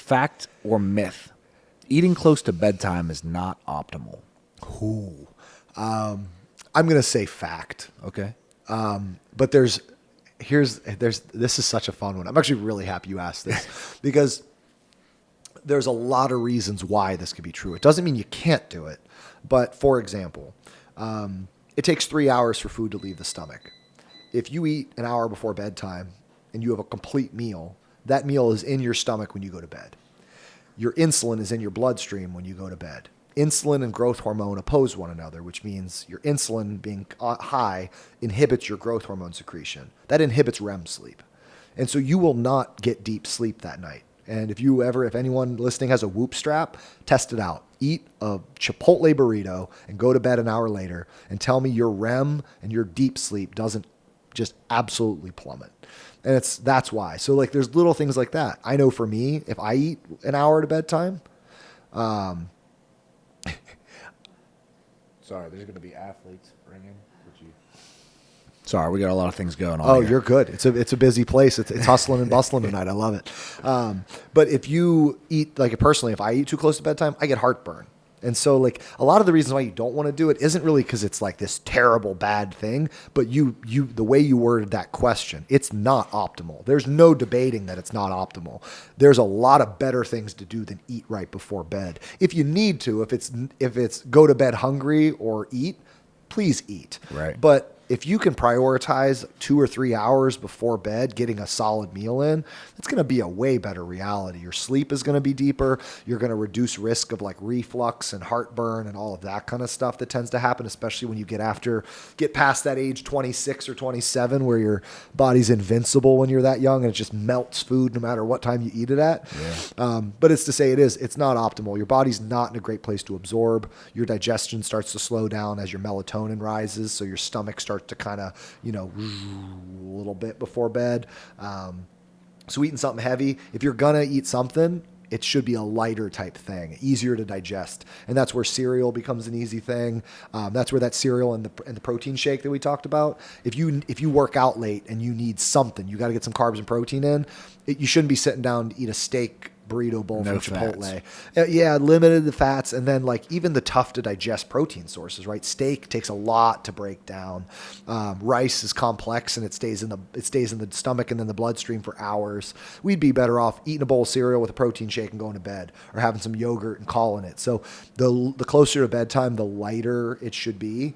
fact or myth? Eating close to bedtime is not optimal. Ooh. I'm going to say fact. Okay. But this is such a fun one. I'm actually really happy you asked this because there's a lot of reasons why this could be true. It doesn't mean you can't do it. But for example, it takes 3 hours for food to leave the stomach. If you eat an hour before bedtime and you have a complete meal, that meal is in your stomach when you go to bed. Your insulin is in your bloodstream when you go to bed. Insulin and growth hormone oppose one another, which means your insulin being high inhibits your growth hormone secretion. That inhibits REM sleep. And so you will not get deep sleep that night. And if anyone listening has a Whoop strap, test it out. Eat a Chipotle burrito and go to bed an hour later and tell me your REM and your deep sleep doesn't just absolutely plummet. And that's why. So like there's little things like that. I know for me, if I eat an hour to bedtime, sorry, there's going to be athletes ringing. Sorry, we got a lot of things going on. Oh, here. You're good. It's a busy place. It's hustling and bustling tonight. I love it. But if you eat, like personally, if I eat too close to bedtime, I get heartburn. And so like a lot of the reasons why you don't want to do it isn't really because it's like this terrible bad thing, but the way you worded that question, it's not optimal. There's no debating that it's not optimal. There's a lot of better things to do than eat right before bed. If you need to, if it's go to bed hungry or eat, please eat. Right. But if you can prioritize 2 or 3 hours before bed, getting a solid meal in, it's going to be a way better reality. Your sleep is going to be deeper. You're going to reduce risk of like reflux and heartburn and all of that kind of stuff that tends to happen, especially when you get past that age 26 or 27 where your body's invincible when you're that young and it just melts food no matter what time you eat it at. Yeah. But it's to say it's not optimal. Your body's not in a great place to absorb. Your digestion starts to slow down as your melatonin rises. So your stomach starts to kind of, a little bit before bed. So eating something heavy, if you're going to eat something, it should be a lighter type thing, easier to digest. And that's where cereal becomes an easy thing. That's where that cereal and the protein shake that we talked about, if you work out late and you need something, you got to get some carbs and protein in, you shouldn't be sitting down to eat a steak burrito bowl from Chipotle. Yeah, limited the fats, and then like even the tough to digest protein sources, right? Steak takes a lot to break down. Rice is complex and it stays in the stomach and then the bloodstream for hours. We'd be better off eating a bowl of cereal with a protein shake and going to bed, or having some yogurt and calling it. So the closer to bedtime, the lighter it should be.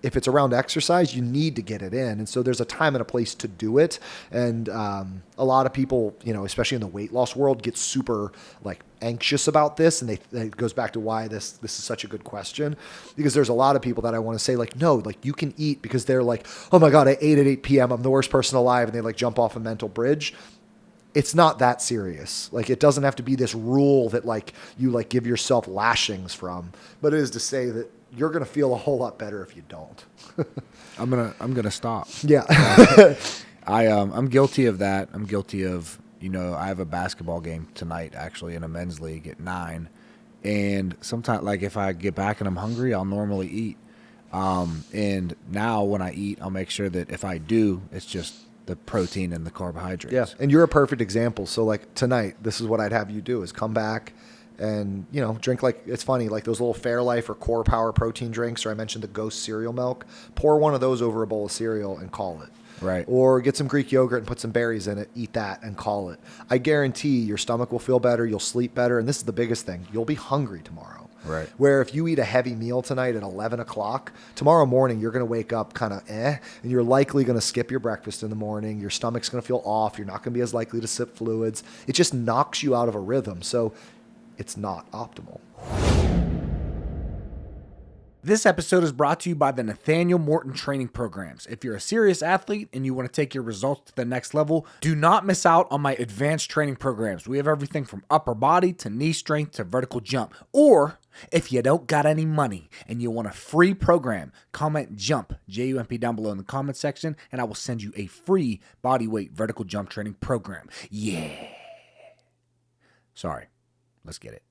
If it's around exercise, you need to get it in. And so there's a time and a place to do it. And a lot of people, especially in the weight loss world, get super like anxious about this. And it goes back to why this is such a good question, because there's a lot of people that I want to say like, no, like you can eat, because they're like, oh my God, I ate at 8 p.m. I'm the worst person alive. And they like jump off a mental bridge. It's not that serious. Like it doesn't have to be this rule that like you like give yourself lashings from, but it is to say that you're going to feel a whole lot better if you don't. I'm gonna stop. Yeah. I'm guilty of that. I'm guilty of, I have a basketball game tonight, actually, in a men's league at 9. And sometimes, like, if I get back and I'm hungry, I'll normally eat. And now when I eat, I'll make sure that if I do, it's just the protein and the carbohydrates. Yeah. And you're a perfect example. So, like, tonight, this is what I'd have you do is come back and, drink like, it's funny, like those little Fairlife or Core Power protein drinks, or I mentioned the Ghost cereal milk. Pour one of those over a bowl of cereal and call it. Right. Or get some Greek yogurt and put some berries in it, eat that and call it. I guarantee your stomach will feel better, you'll sleep better, and this is the biggest thing, you'll be hungry tomorrow. Right. Where if you eat a heavy meal tonight at 11 o'clock, tomorrow morning you're going to wake up kind of and you're likely going to skip your breakfast in the morning, your stomach's going to feel off, you're not going to be as likely to sip fluids. It just knocks you out of a rhythm. So it's not optimal. This episode is brought to you by the Nathaniel Morton Training Programs. If you're a serious athlete and you want to take your results to the next level, do not miss out on my advanced training programs. We have everything from upper body to knee strength to vertical jump. Or if you don't got any money and you want a free program, comment JUMP, J-U-M-P, down below in the comment section, and I will send you a free bodyweight vertical jump training program. Yeah. Sorry. Let's get it.